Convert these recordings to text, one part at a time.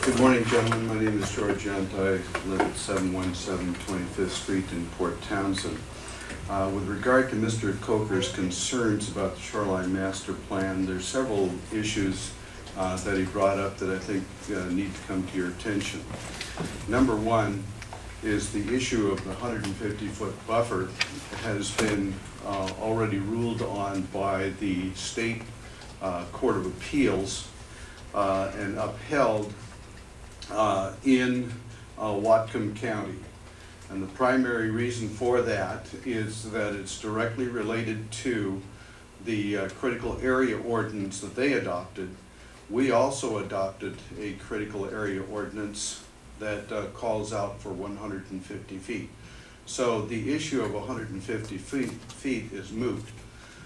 Good morning, gentlemen. My name is George Yount. I live at 717 25th Street in Port Townsend. With regard to Mr. Coker's concerns about the Shoreline Master Plan, there's several issues that he brought up that I think need to come to your attention. Number one is the issue of the 150-foot buffer has been already ruled on by the State Court of Appeals and upheld in Whatcom County. And the primary reason for that is that it's directly related to the critical area ordinance that they adopted. We also adopted a critical area ordinance that calls out for 150 feet. So the issue of 150 feet is moot.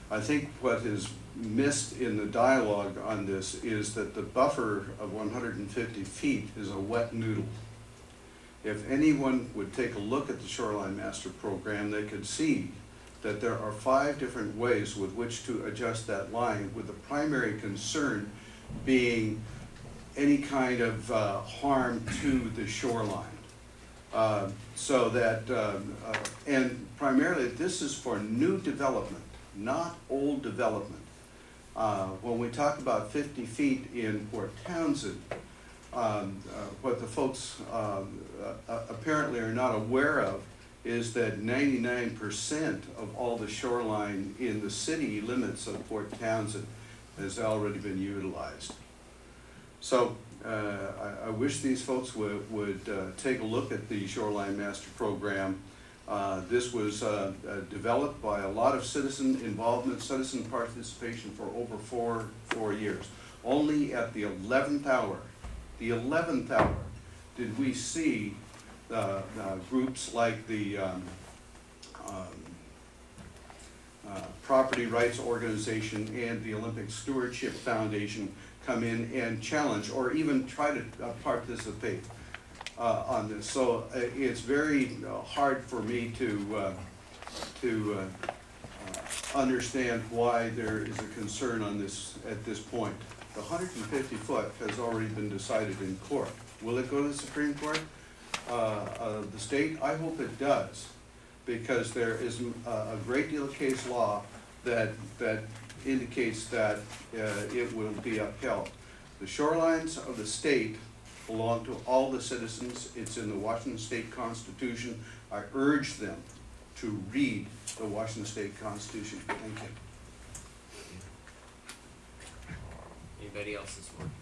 I think what is missed in the dialogue on this is that the buffer of 150 feet is a wet noodle. If anyone would take a look at the Shoreline Master Program, they could see that there are 5 different ways with which to adjust that line, with the primary concern being any kind of harm to the shoreline. And primarily this is for new development, not old development. When we talk about 50 feet in Port Townsend, what the folks apparently are not aware of is that 99% of all the shoreline in the city limits of Port Townsend has already been utilized. So I wish these folks would take a look at the Shoreline Master Program. This was developed by a lot of citizen involvement, citizen participation for over four years. Only at the 11th hour, did we see groups like the Property Rights Organization and the Olympic Stewardship Foundation come in and challenge or even try to participate on this. So it's very hard for me to understand why there is a concern on this at this point. The 150 foot has already been decided in court. Will it go to the Supreme Court of the state? I hope it does, because there is a great deal of case law that indicates that it will be upheld. The shorelines of the state belong to all the citizens. It's in the Washington State Constitution. I urge them to read the Washington State Constitution. Thank you. Anybody else this morning?